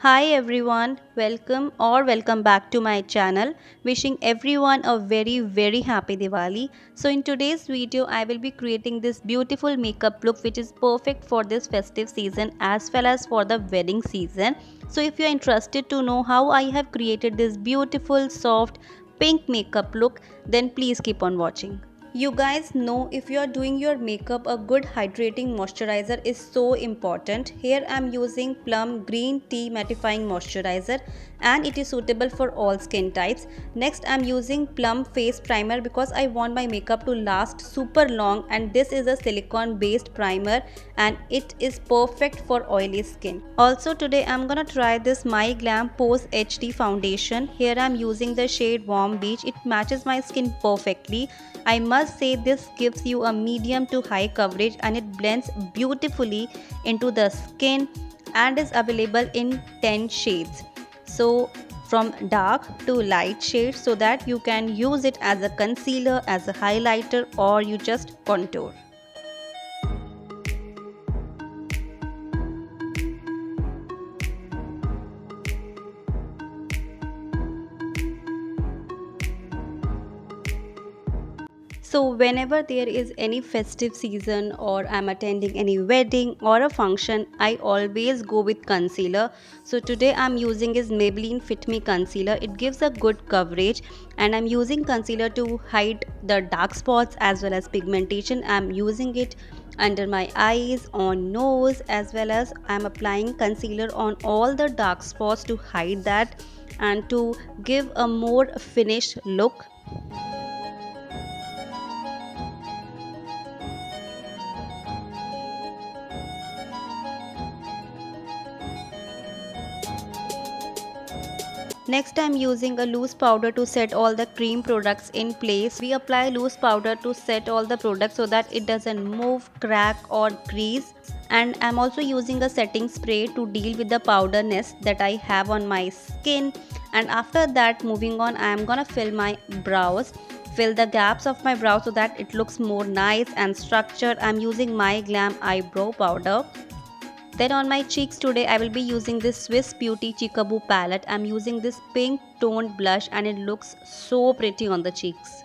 Hi everyone, welcome back to my channel. Wishing everyone a very happy Diwali. So in today's video I will be creating this beautiful makeup look which is perfect for this festive season as well as for the wedding season. So if you are interested to know how I have created this beautiful soft pink makeup look, then please keep on watching. You guys know if you are doing your makeup, a good hydrating moisturizer is so important. Here I am using Plum Green Tea Mattifying Moisturizer and it is suitable for all skin types. Next I am using Plum Face Primer because I want my makeup to last super long, and this is a silicone based primer and it is perfect for oily skin. Also today I am gonna try this My Glam Pose HD foundation. Here I am using the shade Warm Beach. It matches my skin perfectly. I must say this gives you a medium to high coverage and it blends beautifully into the skin and is available in 10 shades. So from dark to light shades, so that you can use it as a concealer, as a highlighter, or you just contour. So whenever there is any festive season or I'm attending any wedding or a function, I always go with concealer. So today I'm using is Maybelline Fit Me concealer. It gives a good coverage and I'm using concealer to hide the dark spots as well as pigmentation. I'm using it under my eyes, on nose, as well as I'm applying concealer on all the dark spots to hide that and to give a more finished look. Next I am using a loose powder to set all the cream products in place. We apply loose powder to set all the products so that it doesn't move, crack or grease. And I am also using a setting spray to deal with the powderness that I have on my skin. And after that, moving on, I am gonna fill my brows. Fill the gaps of my brow so that it looks more nice and structured. I am using My Glam eyebrow powder. Then on my cheeks today I will be using this Swiss Beauty Cheekaboo palette. I am using this pink toned blush and it looks so pretty on the cheeks.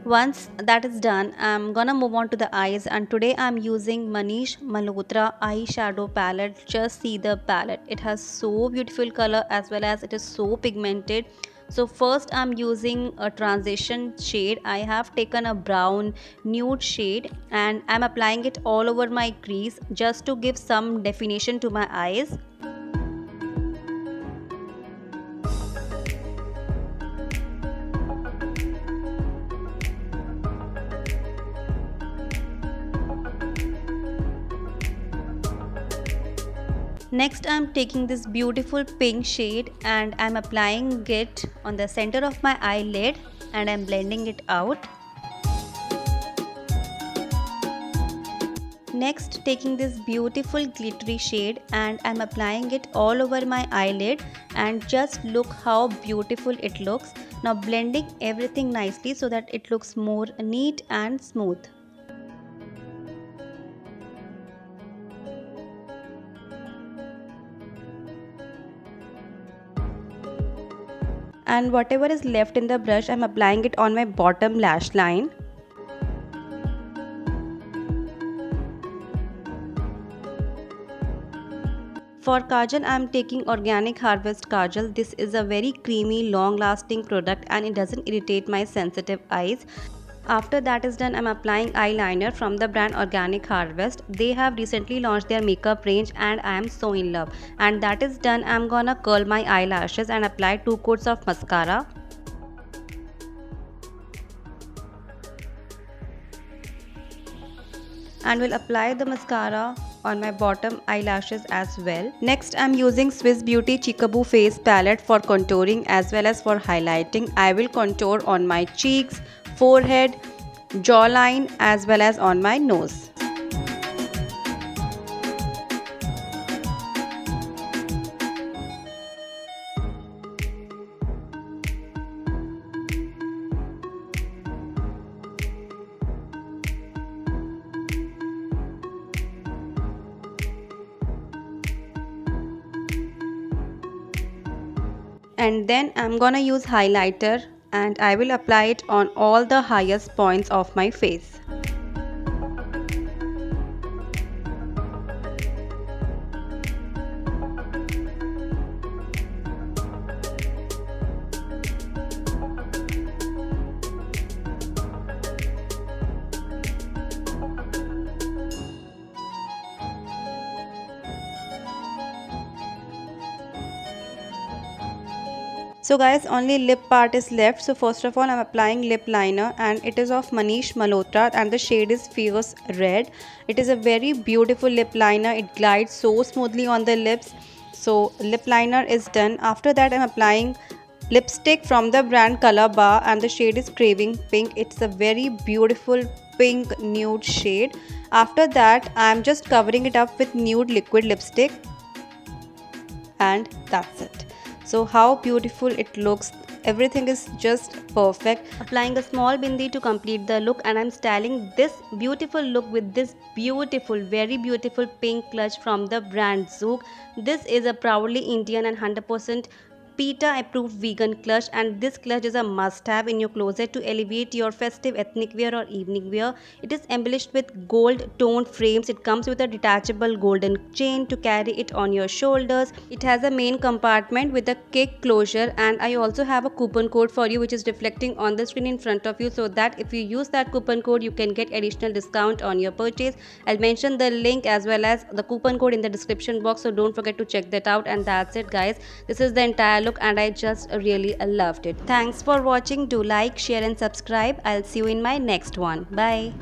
Once that is done, I'm gonna move on to the eyes, and today I'm using Manish Malhotra eyeshadow palette. Just see the palette. It has so beautiful color as well as it is so pigmented. So first I'm using a transition shade. I have taken a brown nude shade and I'm applying it all over my crease just to give some definition to my eyes. Next I'm taking this beautiful pink shade and I'm applying it on the center of my eyelid and I'm blending it out. Next taking this beautiful glittery shade and I'm applying it all over my eyelid, and just look how beautiful it looks. Now blending everything nicely so that it looks more neat and smooth. And whatever is left in the brush, I'm applying it on my bottom lash line. For Kajal, I am taking Organic Harvest Kajal. This is a very creamy, long-lasting product and it doesn't irritate my sensitive eyes. After that is done, I'm applying eyeliner from the brand Organic Harvest. They have recently launched their makeup range and I am so in love. And that is done, I'm gonna curl my eyelashes and apply 2 coats of mascara. And will apply the mascara on my bottom eyelashes as well. Next I'm using Swiss Beauty Cheekaboo face palette for contouring as well as for highlighting. I will contour on my cheeks, forehead, jawline as well as on my nose. And then I'm gonna use highlighter and I will apply it on all the highest points of my face. So guys, only lip part is left. So first of all, I'm applying lip liner and it is of Manish Malhotra and the shade is Fierce Red. It is a very beautiful lip liner. It glides so smoothly on the lips. So lip liner is done. After that, I'm applying lipstick from the brand Color Bar and the shade is Craving Pink. It's a very beautiful pink nude shade. After that, I'm just covering it up with nude liquid lipstick and that's it. So how beautiful it looks. Everything is just perfect. Applying a small bindi to complete the look and I'm styling this beautiful look with this beautiful, very beautiful pink clutch from the brand Zouk. This is a proudly Indian and 100% PETA approved vegan clutch, and this clutch is a must have in your closet to elevate your festive ethnic wear or evening wear. It is embellished with gold toned frames. It comes with a detachable golden chain to carry it on your shoulders. It has a main compartment with a kick closure, and I also have a coupon code for you which is reflecting on the screen in front of you, so that if you use that coupon code you can get additional discount on your purchase. I'll mention the link as well as the coupon code in the description box, so don't forget to check that out. And that's it guys, this is the entire look and I just really loved it. Thanks for watching. Do like, share and subscribe. I'll see you in my next one. Bye.